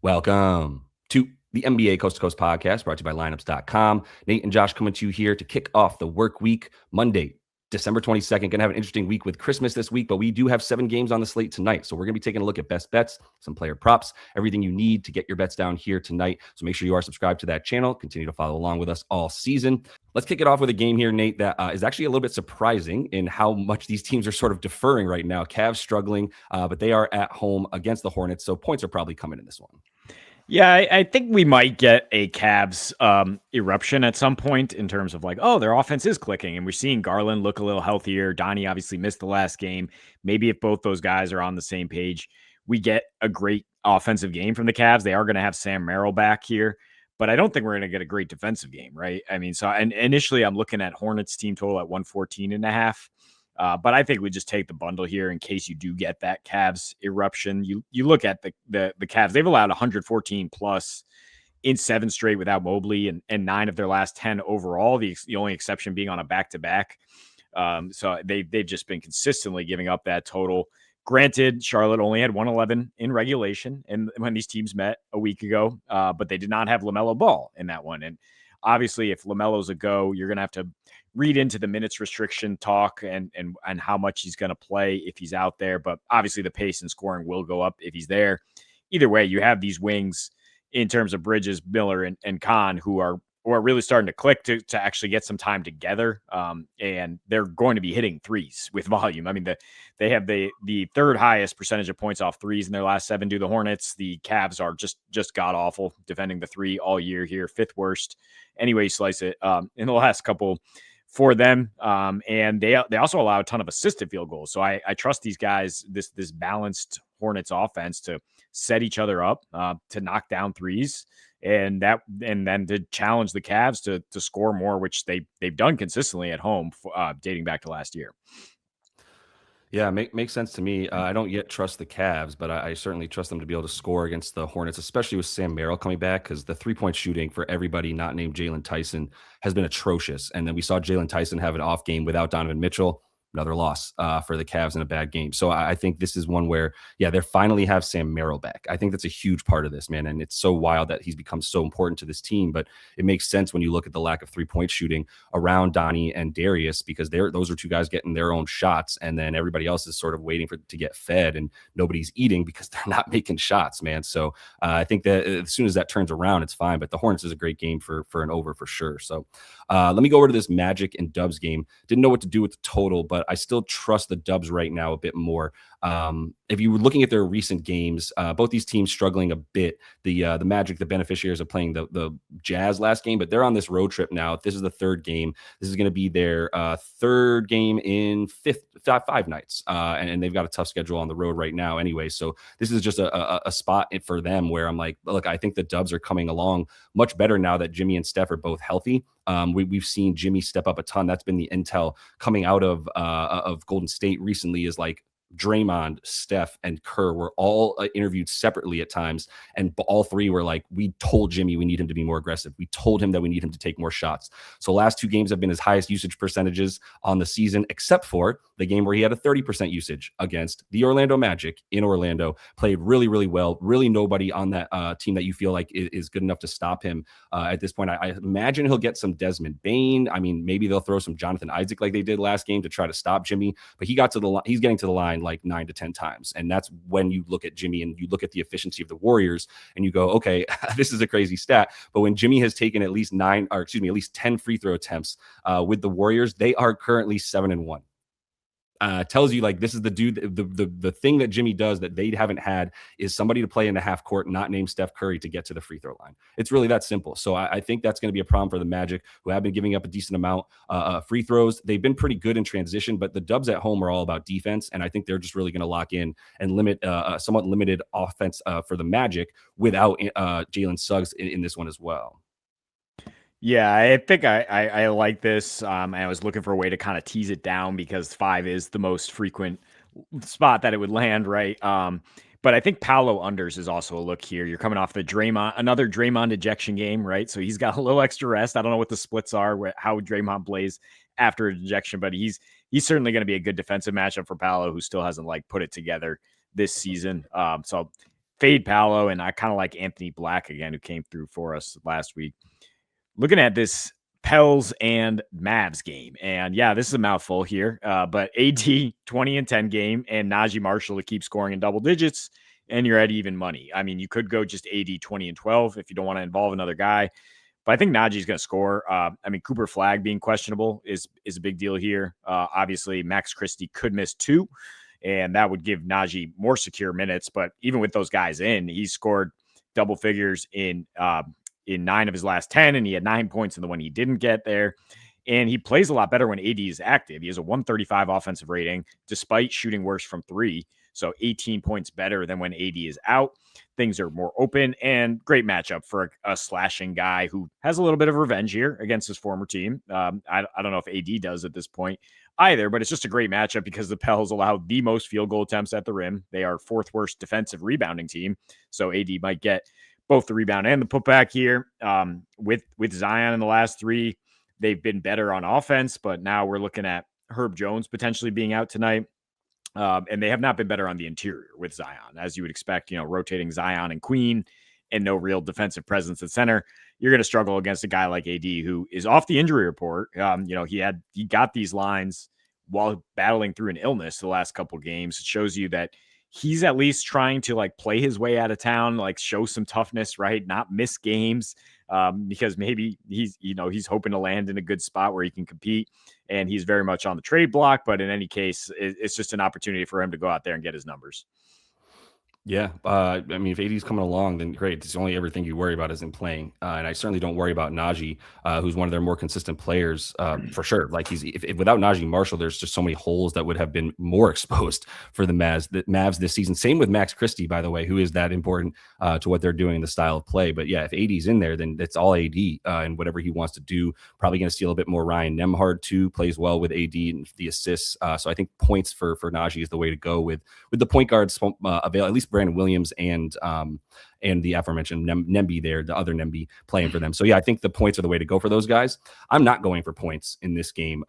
Welcome to the NBA Coast to Coast podcast brought to you by lineups.com. Nate and Josh coming to you here to kick off the work week Monday, December 22nd. Going to have an interesting week with Christmas this week, but we do have 7 games on the slate tonight. So we're going to be taking a look at best bets, some player props, everything you need to get your bets down here tonight. So make sure you are subscribed to that channel. Continue to follow along with us all season. Let's kick it off with a game here, Nate, that is actually a little bit surprising in how much these teams are sort of deferring right now. Cavs struggling, but they are at home against the Hornets. So points are probably coming in this one. Yeah, I think we might get a Cavs eruption at some point in terms of like, oh, their offense is clicking, and we're seeing Garland look a little healthier. Donnie obviously missed the last game. Maybe if both those guys are on the same page, we get a great offensive game from the Cavs. They are going to have Sam Merrill back here, but I don't think we're going to get a great defensive game, right? I mean, and initially I'm looking at Hornets team total at 114.5. But I think we just take the bundle here in case you do get that Cavs eruption. You look at the Cavs; they've allowed 114 plus in 7 straight without Mobley, and 9 of their last 10 overall. The only exception being on a back-to-back. So they've just been consistently giving up that total. Granted, Charlotte only had 111 in regulation, and when these teams met a week ago, but they did not have LaMelo Ball in that one. And obviously, if LaMelo's a go, you're going to have to read into the minutes restriction talk and how much he's going to play if he's out there. But obviously the pace and scoring will go up if he's there. Either way, you have these wings in terms of Bridges, Miller, and Khan who are really starting to click to actually get some time together. And they're going to be hitting threes with volume. I mean, they have the third highest percentage of points off threes in their last 7 to the Hornets. The Cavs are just god awful defending the 3 all year here, 5th worst. Anyway, you slice it in the last couple for them. And they also allow a ton of assisted field goals. So I trust these guys, this balanced Hornets offense to set each other up to knock down threes and then to challenge the Cavs to score more, which they've done consistently at home dating back to last year. Yeah, makes sense to me. I don't yet trust the Cavs, but I certainly trust them to be able to score against the Hornets, especially with Sam Merrill coming back, because the 3-point shooting for everybody not named Jalen Tyson has been atrocious. And then we saw Jalen Tyson have an off game without Donovan Mitchell. Another loss for the Cavs in a bad game. So I think this is one where, yeah, they finally have Sam Merrill back. I think that's a huge part of this, man. And it's so wild that he's become so important to this team. But it makes sense when you look at the lack of 3-point shooting around Donnie and Darius, because those are 2 guys getting their own shots. And then everybody else is sort of waiting to get fed, and nobody's eating because they're not making shots, man. So I think that as soon as that turns around, it's fine. But the Hornets is a great game for an over for sure. So let me go over to this Magic and Dubs game. Didn't know what to do with the total, but I still trust the Dubs right now a bit more. If you were looking at their recent games, both these teams struggling a bit. The Magic, the beneficiaries of playing the Jazz last game, but they're on this road trip now. This is the 3rd game. This is going to be their 3rd game in 5 nights, and they've got a tough schedule on the road right now anyway. So this is just a spot for them where I'm like, look, I think the Dubs are coming along much better now that Jimmy and Steph are both healthy. We've seen Jimmy step up a ton. That's been the intel coming out of Golden State recently, is like Draymond, Steph, and Kerr were all interviewed separately at times, and all 3 were like, we told Jimmy we need him to be more aggressive. We told him that we need him to take more shots. So last 2 games have been his highest usage percentages on the season, except for the game where he had a 30% usage against the Orlando Magic in Orlando. Played really, really well. Really nobody on that team that you feel like is good enough to stop him at this point. I imagine he'll get some Desmond Bane. I mean, maybe they'll throw some Jonathan Isaac like they did last game to try to stop Jimmy, but he's getting to the line like 9 to 10 times. And that's when you look at Jimmy and you look at the efficiency of the Warriors and you go, okay, this is a crazy stat. But when Jimmy has taken at least 10 free throw attempts with the Warriors, they are currently 7-1. Tells you like this is the dude. The thing that Jimmy does that they haven't had is somebody to play in the half court, not named Steph Curry, to get to the free throw line. It's really that simple. So I think that's going to be a problem for the Magic, who have been giving up a decent amount of free throws. They've been pretty good in transition, but the Dubs at home are all about defense, and I think they're just really going to lock in and limit somewhat limited offense for the Magic without Jalen Suggs in this one as well. Yeah, I think I like this. I was looking for a way to kind of tease it down because 5 is the most frequent spot that it would land, right? But I think Paolo unders is also a look here. You're coming off another Draymond ejection game, right? So he's got a little extra rest. I don't know what the splits are, how Draymond plays after ejection, but he's certainly going to be a good defensive matchup for Paolo, who still hasn't like put it together this season. So fade Paolo, and I kind of like Anthony Black again, who came through for us last week. Looking at this Pels and Mavs game, and yeah, this is a mouthful here, but AD 20 and 10 game and Najee Marshall to keep scoring in double digits, and you're at even money. I mean, you could go just AD 20 and 12 if you don't want to involve another guy. But I think Najee's going to score. I mean, Cooper Flag being questionable is a big deal here. Obviously, Max Christie could miss 2, and that would give Najee more secure minutes. But even with those guys in, he scored double figures in 9 of his last 10, and he had 9 points in the one he didn't get there. And he plays a lot better when AD is active. He has a 135 offensive rating, despite shooting worse from 3. So 18 points better than when AD is out. Things are more open, and great matchup for a slashing guy who has a little bit of revenge here against his former team. I don't know if AD does at this point either, but it's just a great matchup because the Pels allow the most field goal attempts at the rim. They are 4th worst defensive rebounding team. So AD might get both the rebound and the putback here. With Zion in the last 3, they've been better on offense, but now we're looking at Herb Jones potentially being out tonight. And they have not been better on the interior with Zion, as you would expect, rotating Zion and Queen and no real defensive presence at center. You're going to struggle against a guy like AD who is off the injury report. He got these lines while battling through an illness the last couple of games. It shows you that he's at least trying to like play his way out of town, like show some toughness, right? Not miss games. Because maybe he's hoping to land in a good spot where he can compete, and he's very much on the trade block. But in any case, it's just an opportunity for him to go out there and get his numbers. Yeah. I mean, if AD's coming along, then great. It's only everything you worry about is him playing. And I certainly don't worry about Najee, who's one of their more consistent players for sure. Like if without Najee Marshall, there's just so many holes that would have been more exposed for the Mavs this season. Same with Max Christie, by the way, who is that important to what they're doing in the style of play. But yeah, if AD's in there, then it's all AD and whatever he wants to do. Probably going to steal a bit more. Ryan Nembhard too plays well with AD and the assists. So I think points for Najee is the way to go with the point guards available, at least Brandon Williams and the aforementioned Nemby there, the other Nemby playing for them. So yeah, I think the points are the way to go for those guys. I'm not going for points in this game.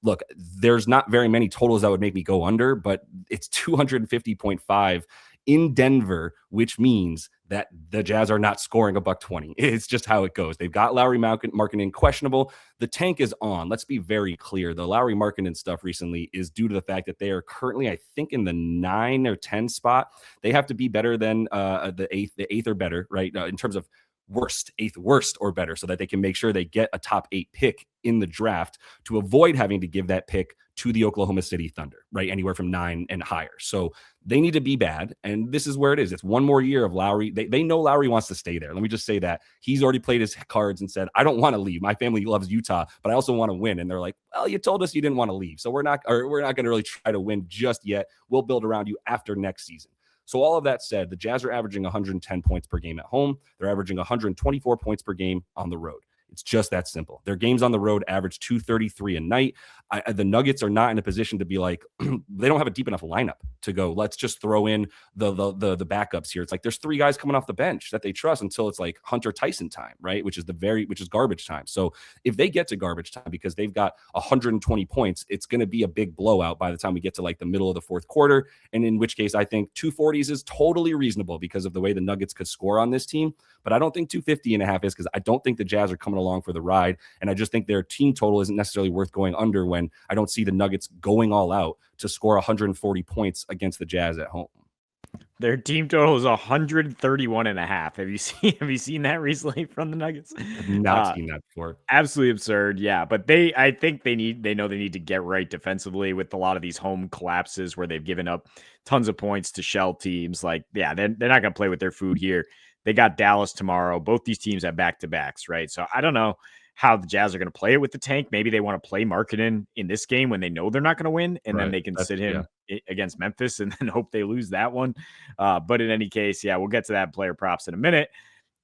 Look, there's not very many totals that would make me go under, but it's 250.5 in Denver, which means that the Jazz are not scoring $120. It's just how it goes. They've got Lauri Markkanen questionable. The tank is on. Let's be very clear. The Lauri Markkanen stuff recently is due to the fact that they are currently, I think, in the 9 or 10 spot. They have to be better than the eighth or better, right? In terms of eighth worst or better, so that they can make sure they get a top 8 pick in the draft to avoid having to give that pick to the Oklahoma City Thunder, right? Anywhere from 9 and higher. So they need to be bad. And this is where it is. It's one more year of Lauri. They know Lauri wants to stay there. Let me just say that. He's already played his cards and said, I don't want to leave. My family loves Utah, but I also want to win. And they're like, well, you told us you didn't want to leave. So we're not going to really try to win just yet. We'll build around you after next season. So all of that said, the Jazz are averaging 110 points per game at home. They're averaging 124 points per game on the road. It's just that simple. Their games on the road average 233 a night. The Nuggets are not in a position to be like, they don't have a deep enough lineup to go, let's just throw in the backups here. It's like there's 3 guys coming off the bench that they trust until it's like Hunter Tyson time, right? Which is garbage time. So if they get to garbage time because they've got 120 points, it's going to be a big blowout by the time we get to like the middle of the fourth quarter. And in which case I think 240s is totally reasonable because of the way the Nuggets could score on this team. But I don't think 250.5 is, because I don't think the Jazz are coming along for the ride. And I just think their team total isn't necessarily worth going under when I don't see the Nuggets going all out to score 140 points against the Jazz at home. Their team total is 131.5. Have you seen that recently from the Nuggets? I've not seen that before. Absolutely absurd. Yeah. But I think they know they need to get right defensively with a lot of these home collapses where they've given up tons of points to shell teams. Like, yeah, they're not going to play with their food here. They got Dallas tomorrow. Both these teams have back-to-backs, right? So I don't know how the Jazz are going to play it with the tank. Maybe they want to play Markkanen in this game when they know they're not going to win, and then they can sit him against Memphis and then hope they lose that one. But in any case, yeah, we'll get to that player props in a minute.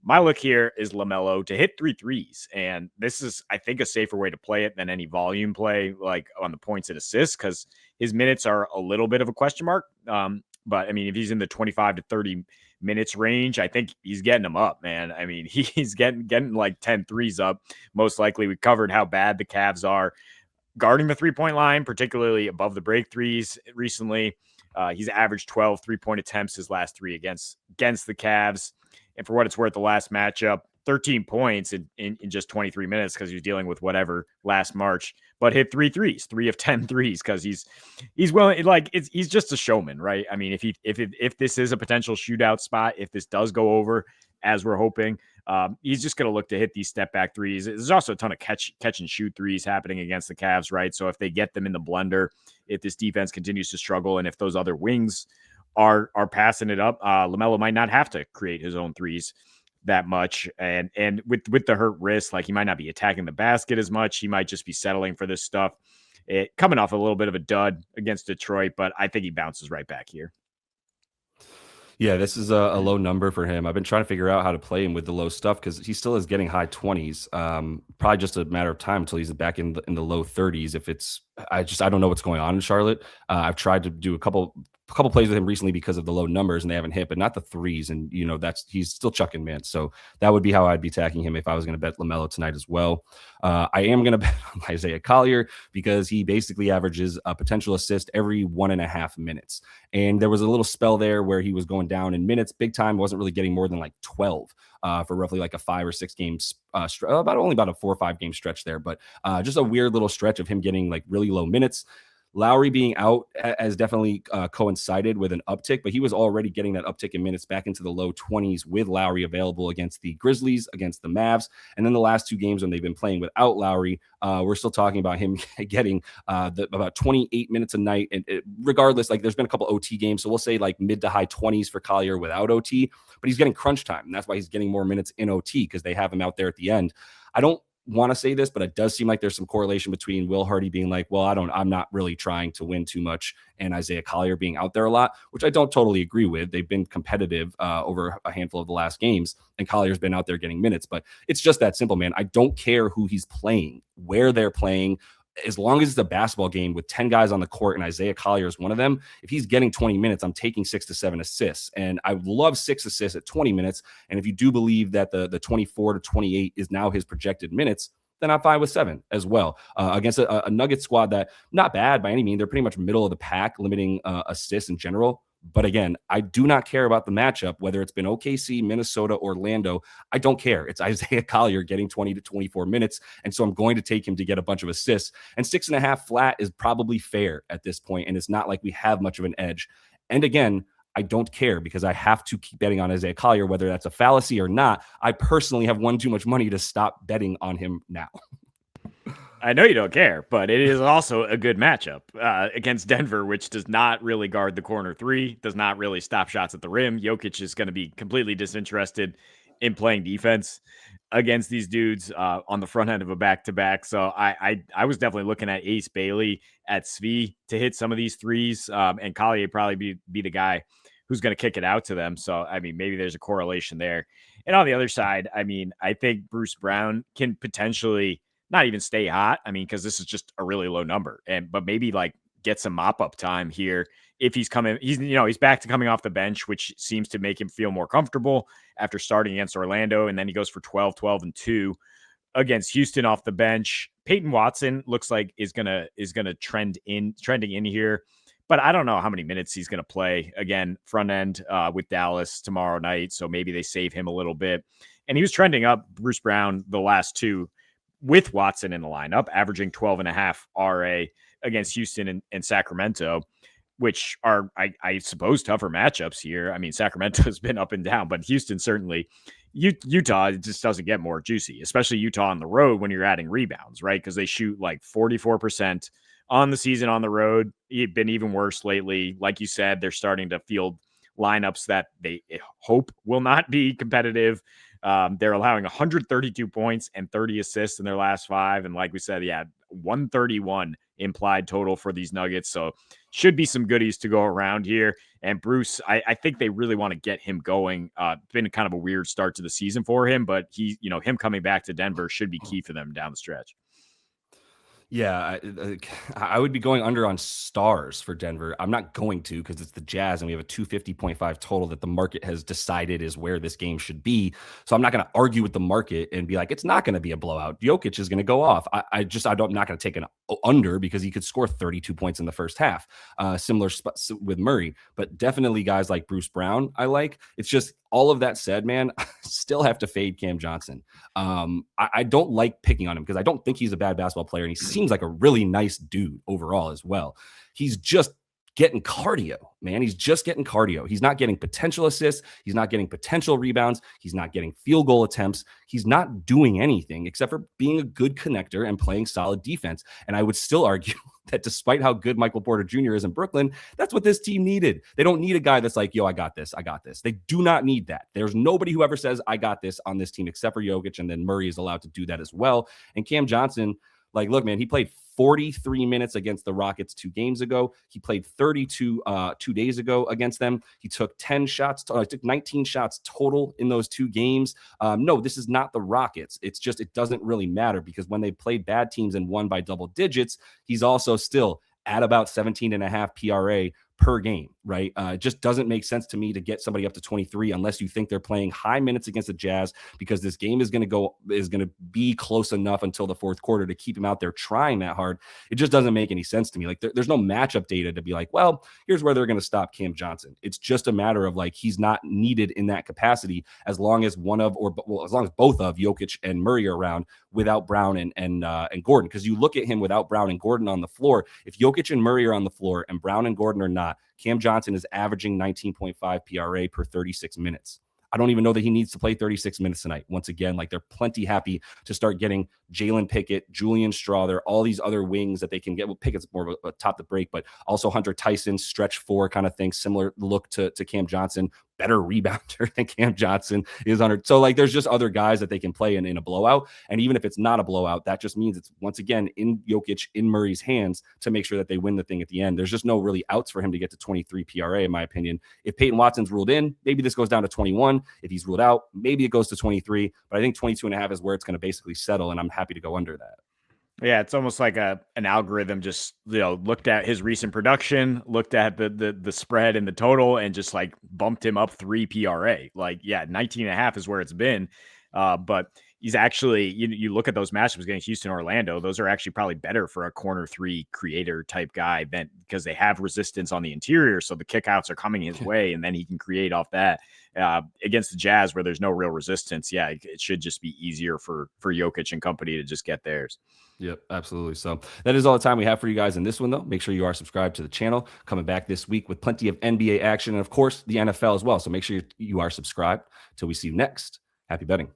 My look here is LaMelo to hit 3 threes. And this is, I think, a safer way to play it than any volume play, like on the points and assists, because his minutes are a little bit of a question mark. But I mean, if he's in the 25 to 30 minutes range, I think he's getting them up, man. I mean, he's getting like 10 threes up. Most likely. We covered how bad the Cavs are guarding the 3-point line, particularly above the break threes recently. He's averaged 12 3-point attempts his last three against the Cavs. And for what it's worth, the last matchup, 13 points in just 23 minutes because he was dealing with whatever last March, but hit 3 threes, 3 of 10 threes because he's willing, like he's just a showman, right? I mean, if this is a potential shootout spot, if this does go over as we're hoping, he's just going to look to hit these step back threes. There's also a ton of catch and shoot threes happening against the Cavs, right? So if they get them in the blender, if this defense continues to struggle, and if those other wings are passing it up, LaMelo might not have to create his own threes that much. And with the hurt wrist, like he might not be attacking the basket as much. He might just be settling for this stuff. Coming off a little bit of a dud against Detroit, but I think he bounces right back here. Yeah, this is a low number for him. I've been trying to figure out how to play him with the low stuff because he still is getting high 20s. Probably just a matter of time until he's back in the low 30s. If it's, I don't know what's going on in Charlotte. I've tried to do a couple plays with him recently because of the low numbers and they haven't hit, but not the threes. And he's still chucking, man. So that would be how I'd be attacking him if I was going to bet LaMelo tonight as well. I am going to bet on Isaiah Collier because he basically averages a potential assist every 1.5 minutes. And there was a little spell there where he was going down in minutes. Big time wasn't really getting more than like 12 for roughly like a 5 or 6 games, about a 4 or 5 game stretch there. But just a weird little stretch of him getting like really low minutes. Lowry being out has definitely coincided with an uptick, but he was already getting that uptick in minutes back into the low 20s with Lowry available against the Grizzlies, against the Mavs. And then the last 2 games when they've been playing without Lowry, we're still talking about him getting about 28 minutes a night. And regardless, like there's been a couple OT games. So we'll say like mid to high 20s for Collier without OT, but he's getting crunch time. And that's why he's getting more minutes in OT because they have him out there at the end. I don't want to say this, but it does seem like there's some correlation between Will Hardy being like, well, I'm not really trying to win too much, and Isaiah Collier being out there a lot, which I don't totally agree with. They've been competitive over a handful of the last games, and Collier's been out there getting minutes, but it's just that simple, man. I don't care who he's playing, where they're playing. As long as it's a basketball game with 10 guys on the court and Isaiah Collier is one of them, if he's getting 20 minutes, I'm taking 6 to 7 assists. And I would love 6 assists at 20 minutes. And if you do believe that the 24 to 28 is now his projected minutes, then I'm fine with 7 as well. Against a Nugget squad that not bad by any means. They're pretty much middle of the pack, limiting assists in general. But again, I do not care about the matchup, whether it's been OKC, Minnesota, Orlando. I don't care. It's Isaiah Collier getting 20 to 24 minutes. And so I'm going to take him to get a bunch of assists. And 6.5 flat is probably fair at this point. And it's not like we have much of an edge. And again, I don't care because I have to keep betting on Isaiah Collier, whether that's a fallacy or not. I personally have won too much money to stop betting on him now. I know you don't care, but it is also a good matchup against Denver, which does not really guard the corner 3, does not really stop shots at the rim. Jokic is going to be completely disinterested in playing defense against these dudes on the front end of a back-to-back. So I was definitely looking at Ace Bailey at Svi to hit some of these threes, and Collier probably be the guy who's going to kick it out to them. So, I mean, maybe there's a correlation there. And on the other side, I mean, I think Bruce Brown can potentially not even stay hot. I mean, because this is just a really low number, but maybe like get some mop up time here if he's coming. He's back to coming off the bench, which seems to make him feel more comfortable after starting against Orlando, and then he goes for 12, 12, and 2 against Houston off the bench. Peyton Watson looks like is gonna trending in here, but I don't know how many minutes he's gonna play again front end with Dallas tomorrow night. So maybe they save him a little bit. And he was trending up, Bruce Brown, the last 2 with Watson in the lineup, averaging 12.5 RA against Houston and Sacramento, which are, I suppose, tougher matchups here. I mean, Sacramento has been up and down, but Houston certainly, Utah just doesn't get more juicy, especially Utah on the road when you're adding rebounds, right? Because they shoot like 44% on the season on the road. It's been even worse lately. Like you said, they're starting to field lineups that they hope will not be competitive. They're allowing 132 points and 30 assists in their last 5. And like we said, 131 implied total for these Nuggets. So should be some goodies to go around here. And Bruce, I think they really want to get him going. Been kind of a weird start to the season for him, but him coming back to Denver should be key for them down the stretch. Yeah, I would be going under on stars for Denver. I'm not going to because it's the Jazz and we have a 250.5 total that the market has decided is where this game should be. So I'm not going to argue with the market and be like, it's not going to be a blowout. Jokic is going to go off. I'm not going to take an under because he could score 32 points in the first half. Similar with Murray, but definitely guys like Bruce Brown, I like. It's just all of that said, man, I still have to fade Cam Johnson. I don't like picking on him because I don't think he's a bad basketball player, and he seems like a really nice dude overall as well. He's just getting cardio, man. He's just getting cardio. He's not getting potential assists. He's not getting potential rebounds. He's not getting field goal attempts. He's not doing anything except for being a good connector and playing solid defense. And I would still argue that despite how good Michael Porter Jr. is in Brooklyn, that's what this team needed. They don't need a guy that's like, yo, I got this. I got this. They do not need that. There's nobody who ever says, I got this on this team except for Jokic. And then Murray is allowed to do that as well. And Cam Johnson, like, look, man, he played 43 minutes against the Rockets 2 games ago. He played 32 2 days ago against them. He took 10 shots. Took 19 shots total in those 2 games. No, this is not the Rockets. It's just, it doesn't really matter because when they played bad teams and won by double digits, he's also still at about 17.5 PRA per game, right? It just doesn't make sense to me to get somebody up to 23 unless you think they're playing high minutes against the Jazz, because this game is going to be close enough until the fourth quarter to keep him out there trying that hard. It just doesn't make any sense to me. Like there's no matchup data to be like, well, here's where they're going to stop Cam Johnson. It's just a matter of like, he's not needed in that capacity as long as as long as both of Jokic and Murray are around without Brown and Gordon. Because you look at him without Brown and Gordon on the floor, if Jokic and Murray are on the floor and Brown and Gordon are not, Cam Johnson is averaging 19.5 PRA per 36 minutes. I don't even know that he needs to play 36 minutes tonight. Once again, like they're plenty happy to start getting Jalen Pickett, Julian Strawther, all these other wings that they can get. Well, Pickett's more of a top to break, but also Hunter Tyson, stretch 4 kind of thing, similar look to Cam Johnson, better rebounder than Cam Johnson is under. So like there's just other guys that they can play in a blowout. And even if it's not a blowout, that just means it's once again in Jokic, in Murray's hands to make sure that they win the thing at the end. There's just no really outs for him to get to 23 PRA, in my opinion. If Peyton Watson's ruled in, maybe this goes down to 21. If he's ruled out, maybe it goes to 23, but I think 22.5 is where it's going to basically settle. And I'm happy to go under that. Yeah, it's almost like an algorithm just, looked at his recent production, looked at the spread and the total, and just like bumped him up 3 PRA. Like, yeah, 19.5 is where it's been. But he's actually, you look at those matchups against Houston, Orlando, those are actually probably better for a corner 3 creator type guy because they have resistance on the interior. So the kickouts are coming his way and then he can create off that. Against the Jazz where there's no real resistance. Yeah, it should just be easier for Jokic and company to just get theirs. Yep, absolutely. So that is all the time we have for you guys in this one, though. Make sure you are subscribed to the channel. Coming back this week with plenty of NBA action and, of course, the NFL as well. So make sure you are subscribed. Till we see you next. Happy betting.